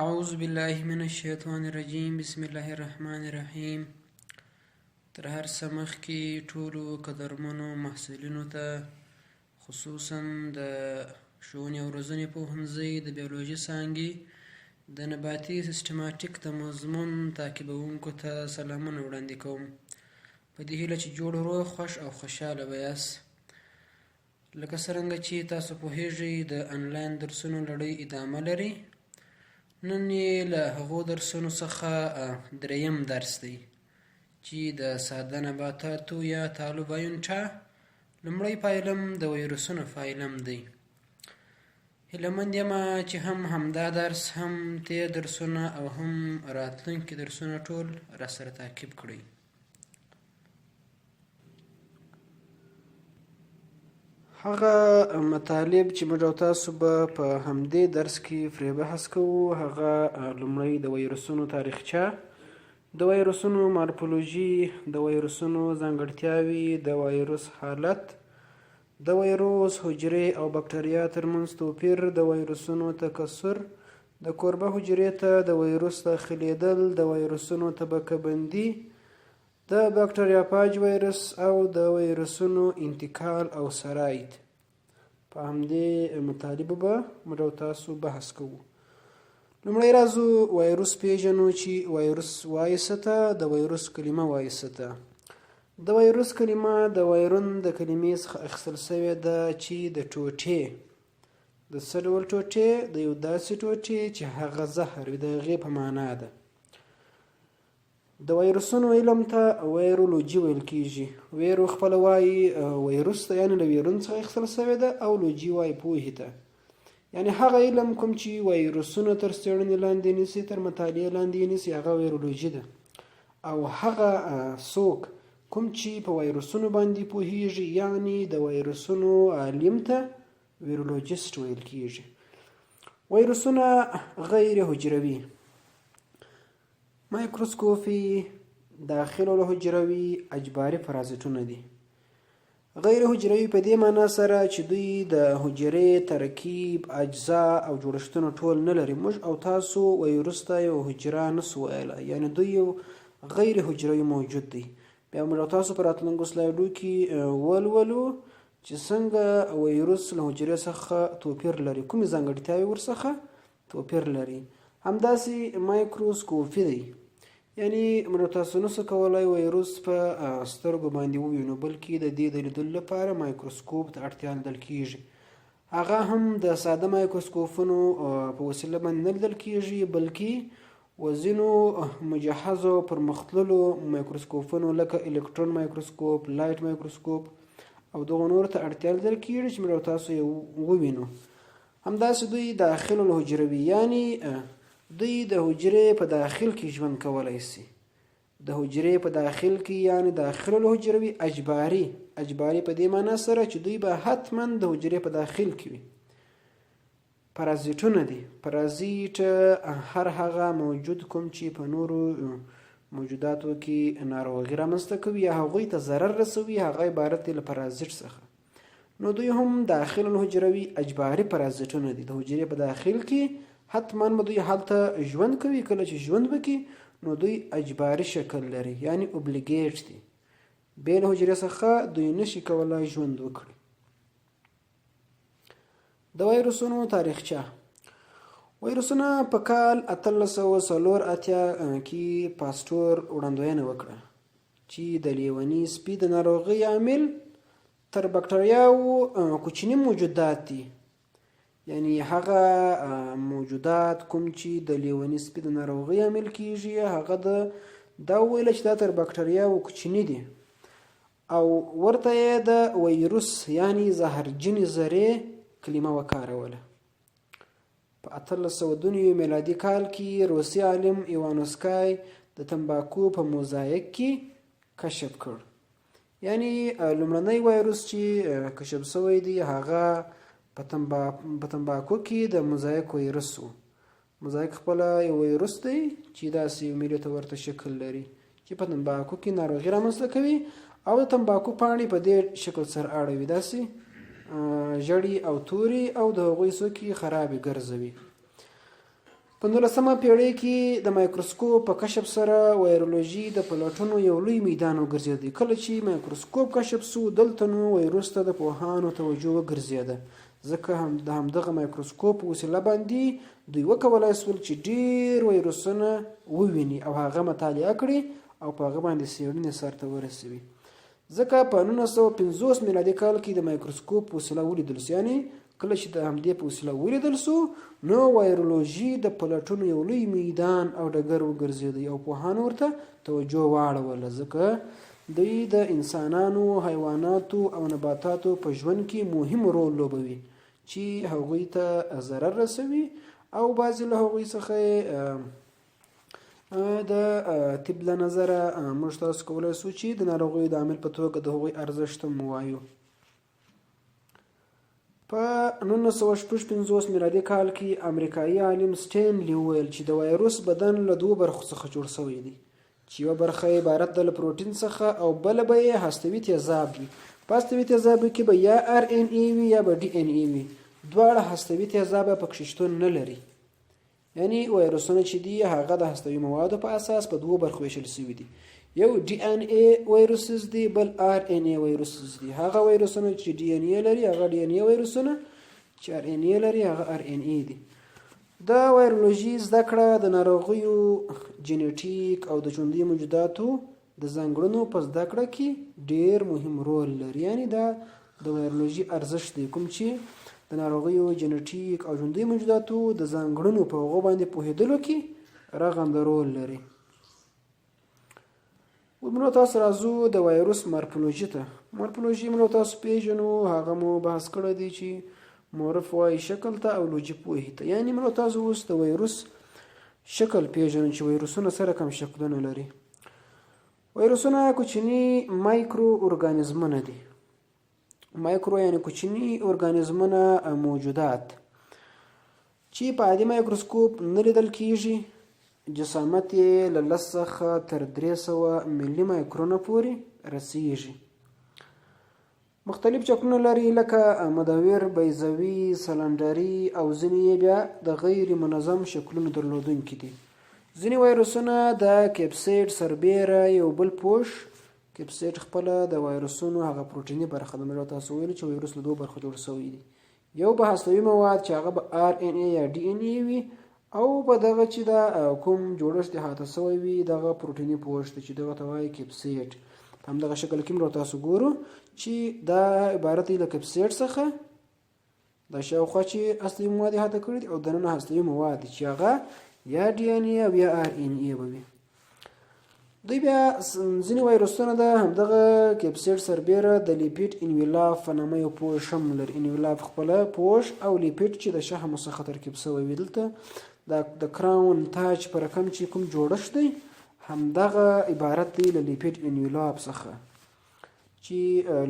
اعوذ بالله من الشیطان الرجیم بسم الله الرحمن الرحیم. تر هر څه مخکې ټولو قدرمنو محصلینو ته خصوصا د ښوونې او روزنې پوهنځي د بیولوژي څانګې د نباتي سیسټماټیک د مضمون تعقیبوونکو ته سلامونه وړاندې کوم، په دې هیله چې جوړ روغ خوښ او خوشحاله به یاست. لکه څرنګه چې تاسو پوهیږئ د انلاین درسونو لړۍ ادامه لري. نن یې له هغو درسونو څخه دریم درس دی چې د ساده نباتاتو یا تالوبایونټا لومړی فایلم د ویروسونو فایلم دی. هیلهمند یمه چې هم همدا درس، هم تیر درسونه او هم راتلونکي درسونه ټول راسره تعقیب کړئ. هغه مطالب چې موږ او تاسو به په همدې درس کې پرې بحث کوو، هغه لومړی د ویروسونو تاریخچه، د ویروسونو مارفولوژي، د ویروسونو ځانګړتیاوې، د ویروس حالت، د ویروس حجرې او بکټریا ترمنځ توپیر، د ویروسونو تکثر، د کوربه حجرې ته د ویروس داخلېدل، د ویروسونو طبقه بندي، د بکټریاپاج ویروس او د ویروسونو انتقال او سرایت. په همدې مطالبو به موږ او تاسو بحث کوو. لومړی راځو ویروس پیژنو چې ویروس وایي څه ته، د ویروس کلمه وایي څه ته. د ویروس کلمه د ویرون د کلمې څخه اخیستل شوې ده چې د ټوټې، د څه ډول ټوټې؟ د یو داسې ټوټې چې هغه زهر وي، د هغې په معنا ده. د ویروسونو علم ته ویرولوژي ویل کېږي. ویرو خپله وایي ویروس ته، یعنې له ویرون څخه اخیستل شوې ده، او لوژي وایي پوهې ته، یعنې هغه علم کوم چې ویروسونه تر څېړنې لاندې نیسي، تر مطالعې لاندې نیسي، هغه ویرولوژي ده. او هغه څوک کوم چې په ویروسونو باندې پوهېږي، یعنې د ویروسونو عالم ته ویرولوژیسټ ویل کېږي. ویروسونه غیر حجروي، مایکروسکوپي، داخل الحجروي اجباري پرازیتونه دي. غیر حجروي په دې معنا سره چې دوی د حجرې ترکیب، اجزا او جوړښتونه ټول نه لري. موږ او تاسو ویروس ته یو حجره نسو ویلی، یعنې دوی یو غیر حجروي موجود دی. بیا موږ او تاسو په راتلونکو سلایډو کې ولولو چې څنګه ویروس له حجرې څخه توپیر لري، کومې ځانګړتیاوې ورڅخه توپیر لري. همداسې مایکروسکوپي دی، یعنی موږ تاسو نسو کولی ویروس په سترګو باندې ووینو، بلکې د دې د لیدلو لپاره مایکروسکوپ ته اړتیا لیدل کېږي. هغه هم د ساده مایکروسکوپونو په وسیله باندې نه لیدل کېږي، بلکې وزینو مجهزو پرمختللو مایکروسکوپونو لکه الکترون مایکروسکوپ، لایټ مایکروسکوپ او دغو نورو ته اړتیا لیدل کېږي چې موږ تاسو یې ووینو. همداسې دوی داخل الحجروي، یعنی دوی د حجرې په داخل کې ژوند کولی شي. د حجرې په داخل کې، یعنی داخل الحجروي اجباري په دې معنا سره چې دوی به حتما د حجرې په داخل کې وي. پرازیتونه دي. پرازیت هر هغه موجود کوم چې په نورو موجوداتو کې ناروغي رامنځته کوي یا هغوی ته ضرر رسوي، هغه عبارت دی له پرازیت څخه. نو دوی هم داخل الحجروي اجباري پرازیتونه دي. د حجرې په داخل کې حتما به دوی هلته ژوند کوي. کله چې ژوند وکړي نو دوی اجباري شکل لري، یعنی اوبلیګیټ دي. بې له حجرې څخه دوی نشي کولی ژوند وکړي. د ویروسونو تاریخچه. ویروسونه په کال 1884 کې پاستور وړاندوینه وکړه چې د لیوني سپي د ناروغۍ عامل تر بکټریاوو کوچني موجودات دي. یعنی هغه موجودات کوم چې د لیوني سپي د ناروغۍ عامل کېږي، هغه دا وویله چې دا تر بکټریاوو کوچني دي، او ورته یې د ویروس یعنی زهرجنې ذرې کلمه وکاروله. په 1802 میلادي کال کې روسي عالم ایوانوسکای د تمباکو په موزاییک کې کشف کړ. یعنی لومړنی ویروس چې کشف شوی دی هغه په تمباکو کې د موزاییک ویروس و. موزاییک خپله یو ویروس دی چې داسې یو میلې ته ورته شکل لري چې په تمباکو کې ناروغي رامنځته کوي، او د تمباکو پاڼې په دې شکل سره اړوي، داسې ژړې او تورې، او د هغوی څوکې خرابې ګرځوي. په 19مه پیړۍ کې د مایکروسکوپ په کشف سره وایرولوژي د پلټنو یو لوی میدان وګرځېد. کله چې مایکروسکوپ کشف سو دلته نو وایروس ته د پوهانو توجه وګرځېده، ځکه د همدغه مایکروسکوپ په وسیله باندې دوی وکولای شول چې ډېر وایروسونه وویني او هغه مطالعه کړي او په هغه باندې څېړنې سرته ورسوي. ځکه په 1950 میلادي کال کې د مایکروسکوپ په وسیله ولیدل سو، یعنی کله چې د همدې په وسیله ولیدل سو نو وایرولوژي د پلټنو یو لوی میدان او ډګر وګرځېد او پوهانو ورته توجه واړوله، ځکه دوی د انسانانو، حیواناتو او نباتاتو په ژوند کې مهم رول لوبوي چې هغوی ته ضرر رسوي او بعضې له هغوی څخه د طب له نظره موږ تاسو کولی سو چې د ناروغیو د عامل په توګه د هغوی ارزښت هم ووایو. په 1956 میلادي کال کې امریکایي عالم سټینلي وویل چې د وایروس بدن له دوو برخو څخه جوړ شوی دی، چې یوه برخه یې عبارت ده له پروټین څخه او بله به یې هستوي تیزاب وي. په هستوي تیزابو کې به یا RNA وي یا به DNA وي. دواړه هستوي تیزاب پکې شتون نه لري، یعنی وایروسونه چې دي هغه د هستوي موادو په اساس په دوو برخو ویشل شوي دي، یو DNA وایروسز دي، بل RNA وایروسز دي. هغه وایروسونه چې DNA لري هغه DNA وایروسونه، چې RNA لري هغه RNA دي. د وایرولوژي زده کړه د ناروغیو جینیټیک او د ژوندیو موجوداتو د ځانګړنو په زده کړه کې ډیر مهم رول لري، یعنی دا د وایرولوژي ارزښت دی کوم چې د ناروغیو جینیټیک او ژوندیو موجوداتو د ځانګړنو په هغو باندې پوهېدلو کې رغنده رول لري. موږ تاسو راځو د وایروس مورفولوژي ته. مورفولوژي موږ تاسو پیژنو، هغه مو بحث کړی دی چې مورف وایي شکل ته او لوجي پوهې ته، یعنی موږ تاسو اوس د وایروس شکل پیژنو چې وایروسونه سره کوم شکلونه لري. وایروسونه کوچني مایکرو ارګانیزمونه دي. مایکرو یعنی کوچني ارګانیزمونه موجودات چې په عادي مایکروسکوپ نه لیدل کیږي. جسامت یې له 10 څخه تر 300 ملي مایکرونه پورې رسیږي. مختلف شکلونه لري لکه مدور، بیضوي، سلنډري او ځینې یې بیا د غیر منظم شکلونو درلودونکي دي. ځینې وایروسونه د کیپسیډ سربیره یو بل پوښ. کیپسیډ خپله د وایروسونو هغه پروټیني برخه ده. موږ تاسو ویلي چې وایروس له دوو برخو جوړ شوی دی، یو به هستوي مواد چې هغه به RNA یا DNA وي، او په دغه چې دا کوم جوړښت احاطه شوی وي دغه پروټیني پوښ دی چې دغه ته وایي کیپسیډ. په همدغه شکل کې موږ تاسو ګورو چې دا عبارت دی له کیپسیډ څخه، دا شاوخوا چې هستوي مواد احاطه کړي دي او دننه هستوي مواد دي چې هغه یا DNA او یا RNA به وي. دوی بیا ځینې وایروسونه د همدغه کیپسیډ سربیره د لیپیډ انویلاپ په نامه یو پوښ هم لري. انویلاپ خپله پوښ او لیپیډ چې د شحمو څخه ترکیب شوی وي. دلته د کراون تاج په رقم چې کوم جوړښت دی همدغه عبارت دی له لیپیډ انویلاپ څخه، چې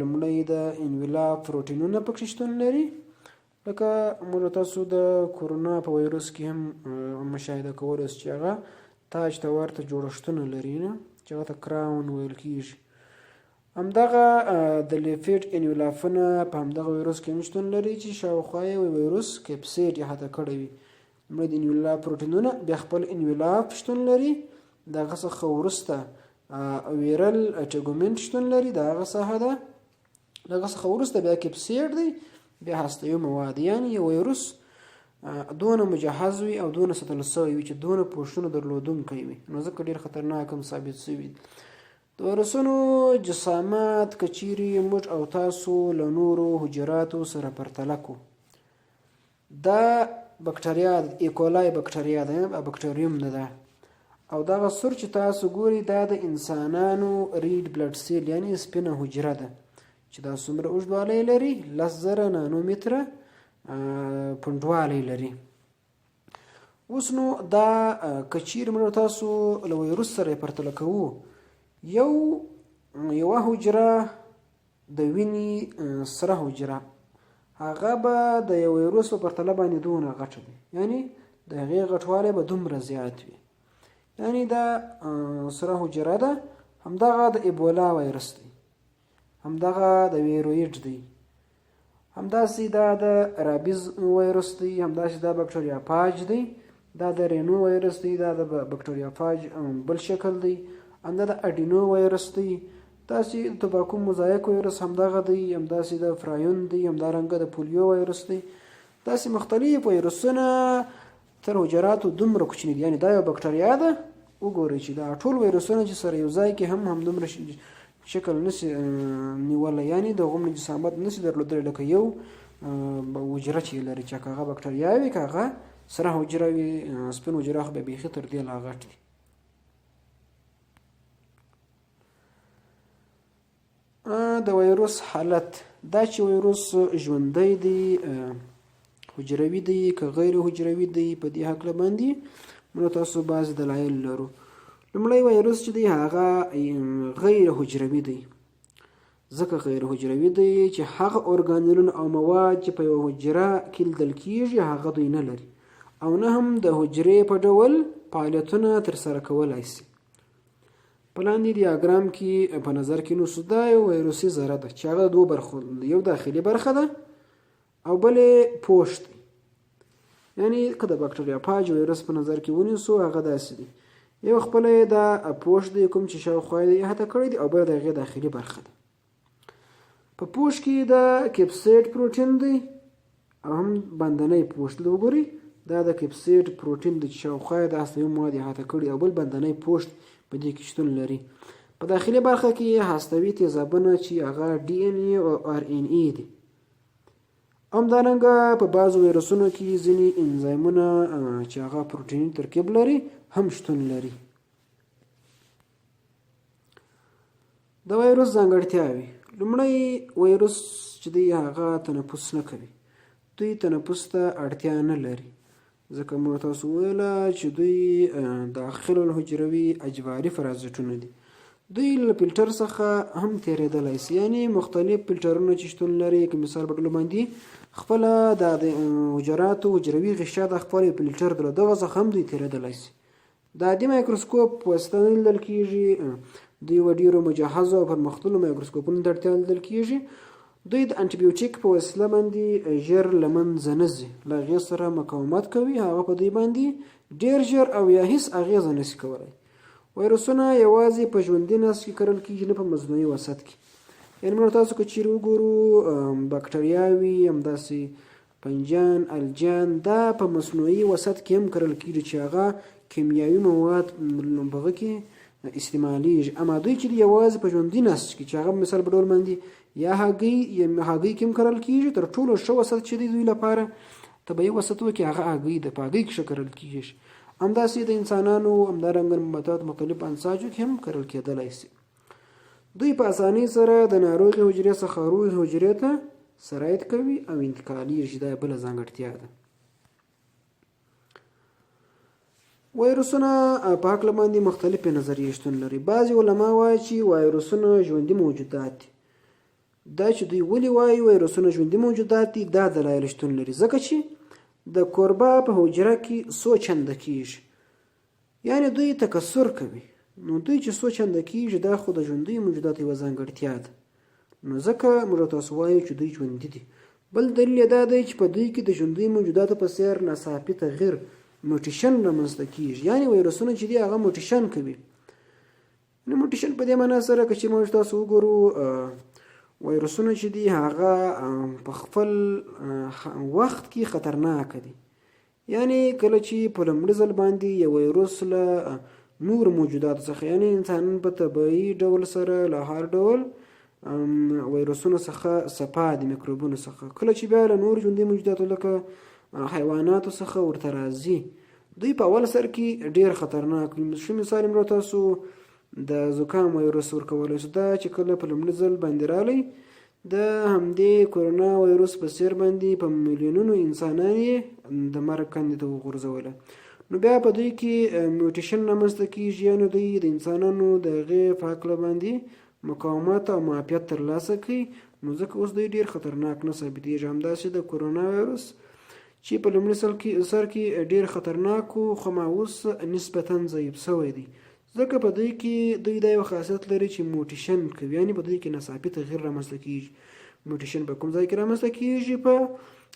لومړی د انویلاپ پروټینونه پکې شتون لري، لکه موږ تاسو د کورونا په وایروس کې هم مشاهده کولی چې هغه تاج ته ورته جوړښتونه لري نه، چې هغه ته کراون ویل کیږي. همدغه د لیپیډ انویلاپونه په همدغه وایروس کې هم شتون لري چې شاوخوا یې وایروس کیپسیډ احاطه کړی وي. لومړی د انویلاپ پروټینونه بیا خپل انویلاپ شتون لري، د هغه څخه وروسته ویرل ټیګومنټ شتون لري، د هغه څخه ده، د هغه څخه وروسته بیا کیپسیډ دی، بیا هستوي مواد. یعنې یو وایروس دونه مجهز وي او دونه ساتل شوی وي چې دونه پوښونه درلودونکی وي، نو ځکه ډېر خطرناک هم ثابت شوي. د وایروسونو جسامت که چیرې موږ او تاسو له نورو حجراتو سره پرتله کړو، دا بکټریا د ایکولای بکټریا ده، بکټریوم نه ده، او دغه سور چې تاسو ګوري دا د انسانانو ریډ بلډ سیل یعنی سپینه حجره ده چې دا څومره اوږدوالی لري، 10,000 نانومتره پنډوالی لري. اوس نو دا که چیرې موږ تاسو له وایروس سره پرتله کوو، یوه حجره د وینې سره حجره هغه به د یو وایروس په پرتله باندې دونه غټه وي، یعنی د هغې غټوالی به دومره زیات وي. یعنی دا سره حجره ده، همدغه د ایبولا وایرس دی، همدغه د ویرویډ دی، همداسې دا د رابیز وایرس دی، همداسې دا بکټریا پاج دی، دا د رینو وایرس دی، دا د بکټریافاج بل شکل دی، همدا د اډینو وایرس دی، داسې د تباکو موزایک وایرس همدغه دی، همداسې د فرایون دی، همدارنګه د پولیو وایرس دی. داسې مختلف وایرسونه تر حجراتو دومره کوچني دي، یعنې دا یو بکټریا ده. وګورئ چې دا ټول وایرسونه چې سره یو ځای کې همدومره شکل نشي نیولی، یعنې د غومره جسامت نشي درلودلی لکه یو حجره چې لري، چې هغه بکټریا وي که هغه سره حجره وي، سپین حجره خو بیا بیخي تر دې لا غټ دي. د وایرس حالت دا چې وایرس ژوندی دی، حجروي دی که غیر حجروي دی، په دې هکله باندې موږ تاسو بعضې دلایل لرو. لومړی وایرس چې دی هغه غیر حجروي دی. ځکه غیر حجروي دی چې هغه ارګانیلونه او مواد چې په یوه حجره کې لیدل کېږي هغه دوی نه لري، او نه هم د حجرې په ډول فعالیتونه ترسره کولی شي. په لاندې دیاګرام کې په نظر کې نیسو دا یو وایرسي ذره ده چې هغه دوه برخو، یو داخلي برخه ده او بل پوښ دی. یعنې که د بکټریافاج وایرس په نظر کې ونیسو هغه داسې دی، یو خپله یې دا پوښ دی کوم چې شاوخوا یې احاطه کړی دی، او بل د هغې داخلي برخه ده. په پوښ کې د کیپسیډ پروټین دی او هم بندنی پوښ دی. وګورئ دا د کیپسیډ پروټین دی چې شاوخوا یې د هستوي مواد احاطه کړي، او بل بندنی پوښ په دې کې شتون لري. په داخلي برخه کې هستوي تیزابونه چې هغه ډي ان اي او ار ان اي دي. همدارنګه په بعضو وایرسونو کې ځینې انزایمونه چې هغه پروټیني ترکیب لري هم شتون لري. د وایرس ځانګړتیاوې: لومړی وایرس چې دی هغه تنفس نه کوي، دوی تنفس ته اړتیا نه لري، ځکه موږ تاسو وویله چې دوی داخل الحجروي اجواري فرازټونه دي. دوی له فلټر څخه هم تېرېدلی شي، یعنې مختلف فلټرونه چې شتون لري، که مثال په ډول باندې خپله د حجراتو حجروي غشا د خپل فلټر د دغه څخه هم دوی تېرېدلی شي. د عادي مایکروسکوپ په واسطه نه لیدل کېږي، دوی و ډېرو مجهزو او پرمختللو مایکروسکوپونو ته اړتیا لیدل کېږي. دوی د انټي بیوټیک په وسیله باندې ژر له منځه نه ځي، له هغې سره مقاومت کوي، هغه په دوی باندې ډېر ژر او یا هېڅ اغېزه نشي کولی. وایرسونه یوازې په ژوندي نسج کې کرل کېږي، نه په مصنوعي وسط کې. یعنې موږ تاسو که چیرې وګورو بکټریاوي، همداسې پنجان، الجان، دا په مصنوعي وسط کې هم کرل کېږي چې هغه کیمیاوي مواد په هغه کې استعمالیږي. اما دوی چې یوازې په ژوندي نسج کې چې هغه مثال په ډول باندې یا هګۍ کې هم کرل کېږي، تر ټولو ښه وسط چې دی دوی لپاره طبیعي وسطو کې هغه هګۍ ده، په هګۍ کې ښه کرل کېږي. همداسې د انسانانو همدارنګه نباتات مختلف انساجو کې هم کرل کېدلی شي. دوی په اسانۍ سره د ناروغې حجرې څخه روغې حجرې ته سرایت کوي او انتقالیږي، دا بله ځانګړتیا ده. وایرسونه په هکله باندې مختلفې نظریې شتون لري. بعضې علما وایي چې وایرسونه ژوندي موجودات دي. دا چې دوی ولې وایي وایرسونه ژوندي موجودات دي، دا دلایل شتون لري. ځکه چې د کوربه په حجره کې څو چنده کېږي، یعنې دوی تکثر کوي. نو دوی چې څو چنده کېږي دا خو د ژوندیو موجوداتو یوه ځانګړتیا ده، نو ځکه موږ تاسو وایو چې دوی ژوندي دي. بل دلیل یې دا دی چې په دوی کې د ژوندیو موجوداتو په څېر ناڅاپي تغییر موټیشن رامنځته کېږي، یعنې وایرسونه چې دي هغه موټیشن کوي. نو موټیشن په دې معنا سره که چې موږ تاسو وګورو وایرسونه چې دي هغه په خپل وخت کې خطرناک دي. یعنې کله چې په لومړي ځل باندې یو وایرس له نور موجوداتو څخه، یعنې انسانان په طبیعي ډول سره له هر ډول وایرسونو څخه صفا دي، میکروبونو څخه، کله چې بیا له نور ژوندي موجوداتو لکه حیواناتو څخه ورته راځي، دوی په اول سر کې ډېر خطرناک وي. ښه مثال یې تاسو د زکام وایرس ورکولی شو. دا چې کله په لومړي ځل باندې رالی، د همدې کورونا وایرس په څېر باندې په میلیونونو انسانان یې د مرګ کندې ته وغورځوله. نو بیا په دوی کې میوټیشن رامنځته کېږي، یعنې دوی د انسانانو د هغې په هکله باندې مقاومت او معافیت ترلاسه کوي. نو ځکه اوس دوی ډېر خطرناک نه ثابتېږي. همداسې د کورونا وایرس چې په لومړي سر کې ډېر خطرناک و، خو ما اوس نسبتاً ضعیف شوی دی، ځکه په دوی کې دوی دا یو خاصیت لري چې موټیشن کوي، یعنې په دوی کې ناڅاپي تغییر رامنځته کېږي. موټیشن په کوم ځای کې رامنځته کېږي؟ په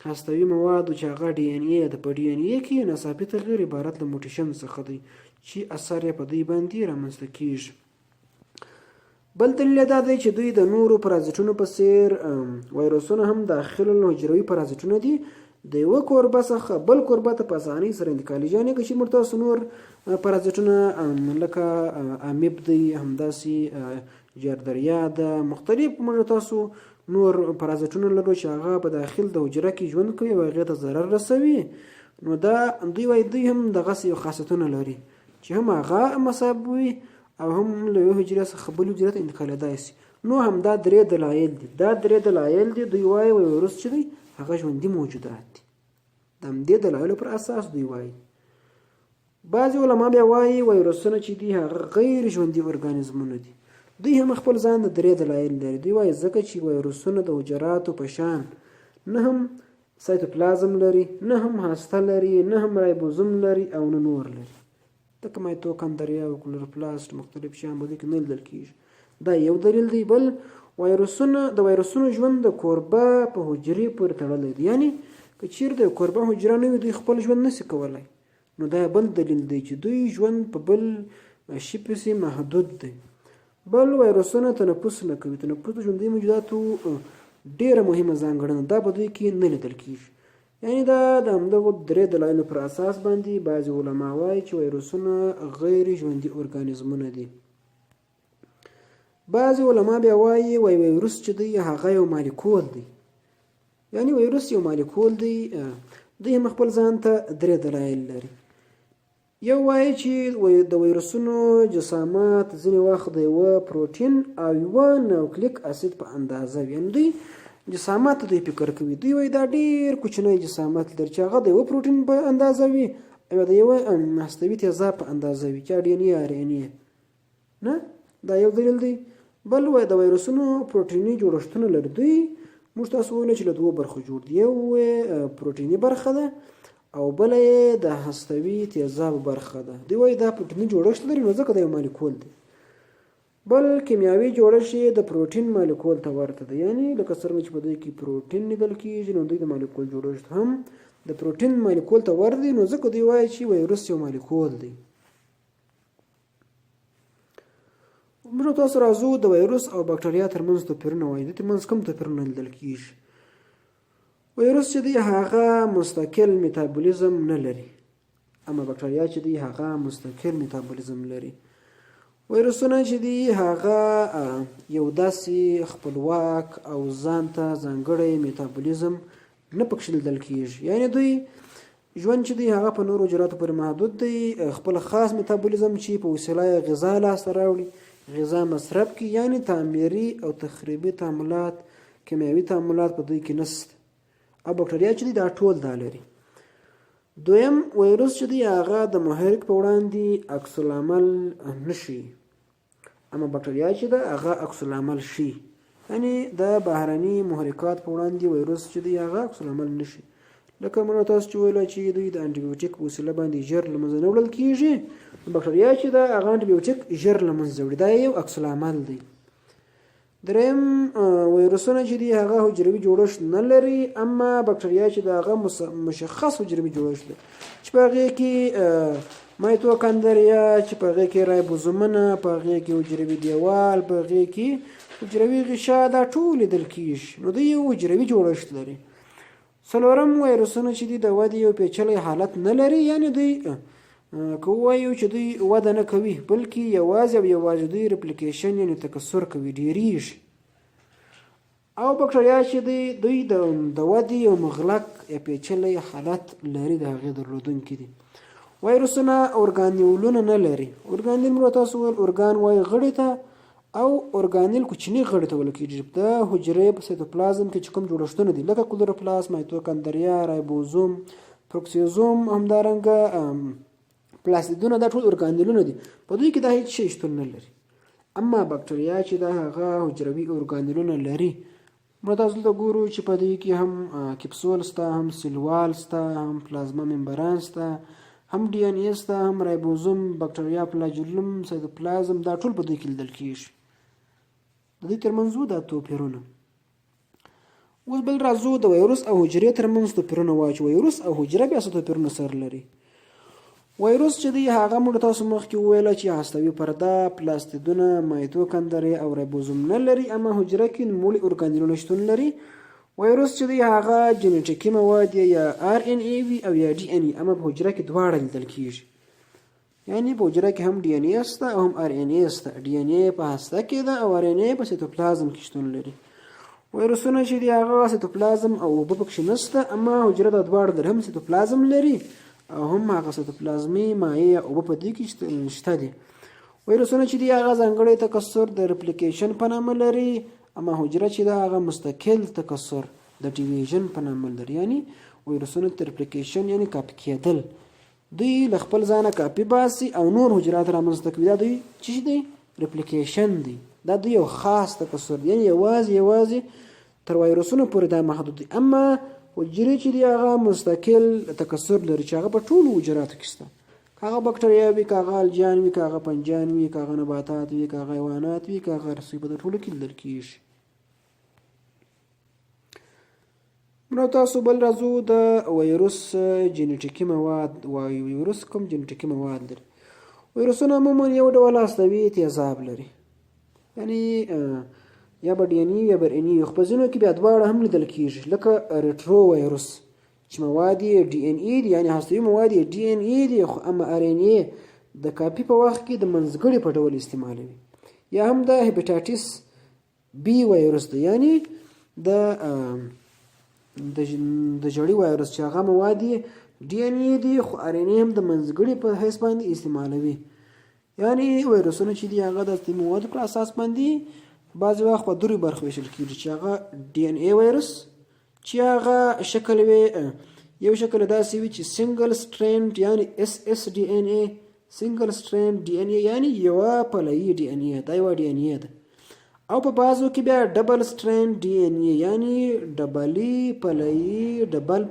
هستوي موادو چې هغه ډي ان اے ده. په ډي ان اے کې ناڅاپي تغییر عبارت له موټیشن څخه دی چې اثر یې په دوی باندې رامنځته کیږي. بل دلیل دا دی چې دوی د نورو پرازیټونو په څیر وایرسونه هم داخل الحجروي پرازیټونه دي. د یوه کوربه څخه بل کوربه ته په اسانۍ سره انتقالیږي. یعنې که چېرې موږ تاسو نور پرازیټونه لکه امیب دی، همداسې جاردریا ده، مختلف موږ تاسو نور پرازیټونه لرو چې هغه په داخل د حجره کې ژوند کوي او هغې ته ضرر رسوي. نو دا دوی وایي دوی هم دغسې یو خاصیتونه لري چې هم هغه مصاب وي او هم له یوې حجرې څخه بل حجرې ته انتقالېدای شي. نو همدا درې دلایل دي. دا درې دلایل دي. دوی وایي ویروس چې دی هغه ژوندي موجودات دي. د همدې دلایلو پر اساس دوی وایي. بعضې علما بیا وایي ویروسونه چې دي هغه غیر ژوندي ارګانیزمونه دي. دوی هم خپل ځان د درې دلایل لري. دوی وایي ځکه چې ویروسونه د حجراتو په شان نه هم سایتوپلازم لري، نه هم هسته لري، نه هم رایبوزوم لري او نه نور لري. لکه مایتوکاندریا او کلوروپلاست مختلف شیان په دې کې نه لیدل کېږي. دا یو دلیل دی. بل د ویروسونو ژوند د کوربه په حجرې پورې تړلی دی. یعنې که چیرې د کوربه حجره نه وي دوی خپل ژوند نشي کولی. نو دا بل دلیل دی چې دوی ژوند په بل شي پسې محدود دی. بل ویروسونه تنفس نه کوي. تنفس د ژوندي موجوداتو ډېره مهمه ځانګړنه دا په دوی کې نه لیدل کېږي. یعنې دا د همدغو درې دلایلو پر اساس باندې بعضې علما وایي چې ویروسونه غیر ژوندي ارګانیزمونه دي. بعضې علما بیا وایي ویروس چې دی هغه یو مالیکول دی. یعنې ویروس یو مالیکول دی. دوی هم خپل ځان ته درې دلایل لري. یو وایي چې د ویروسونو جسامات ځینې وخت د یوه پروټین او یوه نیوکلیک اسید په اندازه وي. یعنې دوی جسامات دوی فکر کوي. دوی وایي دا ډېر کوچنی جسامات لري چې هغه د یوه پروټین په اندازه وي او د یوه هستوي تیزاب په اندازه وي چې ډي ان اے ار ان اے نه. دا یو دلیل دی. بل وایي د ویروسونو پروټیني جوړښتونه لري. دوی موږ تاسو وویل چې له دوه برخو جوړ دي. یو پروټیني برخه ده او بله یې د هستوي تیزاب برخه ده. دوی وایي دا پروټیني جوړښت لري نو ځکه دا یو مالیکول دی. بل کیمیاوي جوړښت یې د پروټین مالیکول ته ورته ده. یعنې لکه څرنګه چې په دوی کې پروټین لیدل کېږي نو دوی د مالیکول جوړښت هم د پروټین مالیکول ته ورته دی. نو ځکه دوی وایي چې ویروس یو مالیکول دی. موږ تاسو راځو د ویروس او بکټریا ترمنځ توپیرونه وایي. د ترمنځ کوم توپیرونه لیدل کېږي؟ ویروس چې دی هغه مستقل میتابولیزم نه لري، اما بکټریا چې دی هغه مستقل میتابولیزم لري. ویروسونه چې دی هغه یو داسې خپلواک او ځان ته ځانګړی میتابولیزم نه پکې لیدل کېږي. یعنې دوی ژوند چې دی هغه په نورو حجراتو پورې محدود دی. خپل خاص میتابولیزم چې په وسیله غذا لاسته راوړي، غذا مصرف کی، یعنی تعمیري او تخریبي تعاملات، کیمیاوي تعاملات په دوی کې نشته. او بکټریا چې دی دا ټول دا لري. دویم ویروس چې دی هغه د محرک په وړاندې عکس العمل نشي، اما بکټریا چې ده هغه عکس العمل شي. یعنی د بهرني محرکات په وړاندې ویروس چې دی هغه عکس العمل نشي. لکه موږ تاسو چې ویل چې دوی د انټي بیوټیک په وسیله باندې ژر له منځه نه وړل کېږي، بکټریا چې ده هغه انټي بیوټیک ژر له منځه وړي. دا یو عکس العمل دی. دریم ویروسونه چې دی هغه حجروي جوړښت نه لري، اما بکټریا چې ده هغه مشخص حجروي جوړښت لري چې په هغې کې مایتوکاندریا، چې په هغې کې رایبوزومونه، په هغې کې حجروي دیوال، په هغې کې حجروي غشا، دا ټول لیدل کېږي. نو دوی یو حجروي جوړښت لري. څلورم ویروسونه چې دي د ودې یو پیچلی حالت نه لري، یعنې دوی که ووایو چې دوی وده نه کوي، بلکې یوازې دوی ریپلیکیشن یعنې تکثر کوي، ډېریږي. او بکټریا چې دی دوی د ودې یو مغلق یا پیچلی حالت لري، د هغې درلودونکي دي. ویروسونه ارګانیولونه نه لري. ارګانیل موږ تاسو ویل ارګان وایي غړي ته، او ارګانیل کوچني غړي ته ویل کېږي. د حجرې په سایتوپلازم کې چې کوم جوړښتونه دي لکه کلوروپلاست، مایتوکاندریا، رایبوزوم، پروکسیزوم، همدارنګه پلاسیدونه، دا ټول ارګانیلونه دي. په دوی کې دا هیڅ شی شتون نه لري. اما بکټریا چې دا هغه حجروي ارګانیلونه لري. موږ تاسو ته ګورو چې په دوی کې هم کپسول سته، هم سیلوال سته، هم پلازما ممبران سته، هم ډي ان اے سته، هم رایبوزوم، بکټریا فلاجیلوم، سایتوپلازم، دا ټول په دوی کې لیدل کېږي. د دوی ترمنځ دا توپیرونه. اوس بل راځو د وایروس او حجرې ترمنځ توپیرونه واچو. وایروس او حجره بیا څه توپیرونه سره لري؟ وایروس چې دی هغه موږ تاسو مخکې وویله چې هستوي پرده، پلاستیدونه، مایتوکندرې او رایبوزوم نه لري، اما حجره کې نوموړي ارګانیلونه شتون لري. وایروس چې دی هغه جنیټیکي مواد یا RNA وي او یا DNA، اما په حجره کې دواړه لیدل کیږي. یعنی په حجره کې هم DNA شته او هم RNA شته. DNA په هسته کې ده او RNA په سیتوپلازم کې شتون لري. وایروسونه چې دی هغه سیتوپلازم او اوبه پکې نشته، اما حجره د دواړو لري، هم سیتوپلازم لري او هم هغه سیتوپلازمي مایع یا اوبه په دې کې شته دي. وایروسونه چې دی هغه ځانګړی تکثر د ریپلیکیشن په نامه لري، اما حجره چې ده هغه مستقل تکثر د ډیویژن په نامه لري. یعنی وایروسونه د ریپلیکیشن یعنی کاپي کېدل، دوی له خپل ځانه کاپي باسي او نور حجرات رامنځته کوي. دا دوی چې دی ریپلیکیشن دی، دا دوی یو خاص تکثر دی، یعنی یوازې تر وایروسونو پورې دا محدود دی. اما حجرې چې دی هغه مستقل تکثر لري چې هغه په ټولو حجراتو کې شته، که هغه بکټریا وي، که هغه الجیان وي، که هغه پنجان وي، که هغه نباتات وي، که هغه حیوانات وي، که هغه رسوي، په ټولو کې لیدل کېږي. نو تاسو بل راځو د وایروس جنیټیکي مواد وایو. وایروس کوم جنیټیکي مواد لري؟ وایروسونه عموما یو ډول هستوي تیزاب لري، یعنی یا به DNA یا به RNA، خو په ځینو کې بیا دواړه هم لیدل کېږي، لکه ریټرو وایروس چې مواد یې DNA دي، یعنی هستوي مواد یې DNA دي، خو اما RNA د کاپي په وخت کې د منځګړي په ډول استعمالوي. یا هم د هیپاټایټس B وایروس دی، یعنی د جړي وایروس چې هغه مواد یې DNA دي، خو RNA هم د منځګړي په حیث باندې استعمالوي. یعنی وایروسونه چې دي هغه د موادو پر اساس باندې بعضې وخت په درې برخو ویشل کېږي، چې هغه DNA وایروس چې هغه شکل وي، یو شکل داسې وي چې سنګل سټرینډ یعنی SSDNA، سنګل سټرینډ DNA یعنی یوه پلهیي DNA، دا یوه DNA ده. او په بعضو کې بیا ډبل سټرینډ DNA یعنی ډبل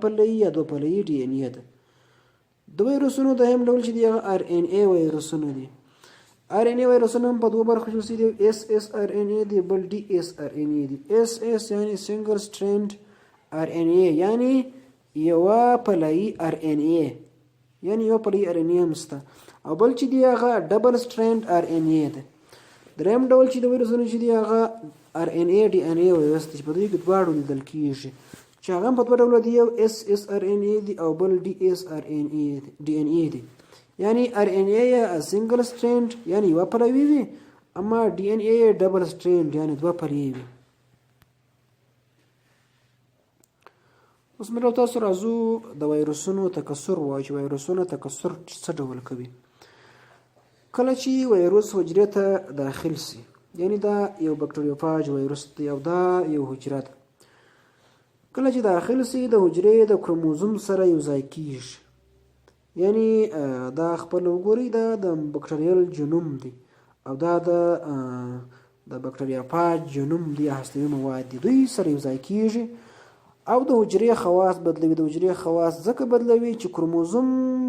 پلهیي یا دوه پلهیي DNA ده. د وایروسونو دویم ډول چې دی هغه RNA وایروسونه دي. RNA وایروسونه هم په دوه برخو ویشل دي، ssRNA دی، بل dsRNA دی. SS یعنی سنګل سټرینډ RNA یعنی یوه پلهیي RNA، یعنی یوه پلهیي RNA هم شته. او بل چې دی هغه ډبل سټرینډ RNA ده. دریم ډول چې د وایروسونو چې دی هغه RNA DNA وایروس دی، چې په دوی کې دواړو لیدل کېږي، چې هغه هم په دوه ډوله دي، یو ssRNA دی او بل dsRNA دی. یعنی RNA یا سنګل سټرینډ یعنی یوه پلوي وي، اما DNA یا ډبل سټرینډ یعنی دوه پلوي وي. اوس موږ تاسو راځو د وایروسونو تکثر وایو، چې وایروسونه تکثر څه ډول کوي. کله چې وایروس حجرې ته داخل سي، یعنی دا یو بکټریوفاج وایروس دی او دا یو حجره ده، کله چې داخل سي د حجرې د کروموزوم سره یو ځای کېږي، یعنی دا خپل وګورئ دا د بکټریال جنوم دی او دا د بکټریوفاج جنوم دی، هستوي مواد دي، دوی سره یو ځای کېږي او د حجرې خواص بدلوي. د حجرې خواص ځکه بدلوي چې کروموزوم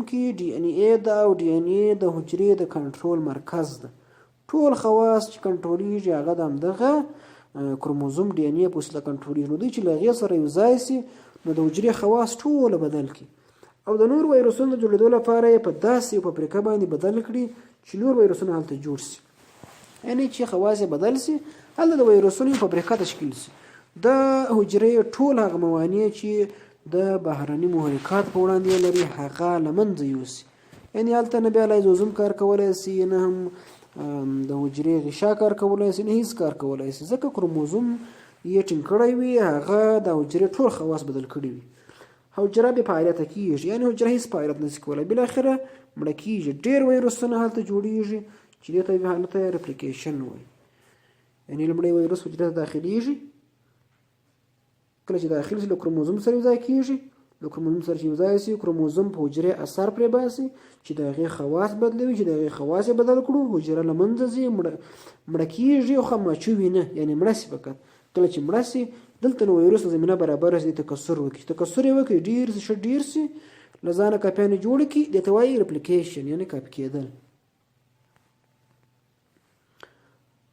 کې DNA ده او DNA د حجرې د کنټرول مرکز ده. ټول خواص چې کنټرولیږي هغه د همدغه کروموزوم DNA په وسیله کنټرولیږي. نو دوی چې له هغې سره یو ځای سي نو د حجرې خواص ټوله بدل کړي او د نور وایروسونو د جوړېدو لپاره یې په داسې یو فابریکه باندې بدل کړي چې نور وایروسونه هلته جوړ سي. یعنی چې خواص یې بدل سي، هلته د وایروسونو یو فابریکه تشکیل سي. د حجرې ټول هغه موانع چې د بهرني محرکات په وړاندې لري هغه له منځه یوسي. یعنی هلته نه بیا لایزوزوم کار کولی سي، نه هم د حجرې غشا کار کولی سي، نه هیڅ کار کولی سي، ځکه کروموزوم یې ټینګ کړی وي، هغه د حجرې ټول خواص بدل کړي وي. حجره بې فعالیته کېږي، یعنی حجره هیڅ فعالیت نشي کولی، بالاخره مړه کېږي. ډېر وایروسونه هلته جوړېږي چې دې ته هلته ریپلیکیشن وایي. یعنی لومړی وایروس حجرې ته داخلېږي، کله چې داخل شي له کروموزوم سره یو ځای کېږي، له کروموزوم سره چې یو ځای شي کروموزوم په حجرې اثر پرې باسي چې د هغې خواص بدلوي، چې د هغې خواص یې بدل کړو، حجره له منځه ځي، مړه کېږي او خاماچوي نه، یعنی مړه شي. فقط کله چې مړه شي دلته نو وایروس زمینه برابره شي تکثر وکړي، تکثر یې وکړي، ډېر شي ښه ډېر شي، له ځانه کاپیانې جوړې کړي، دې ته وایي ریپلیکیشن یعنی کاپي کېدل.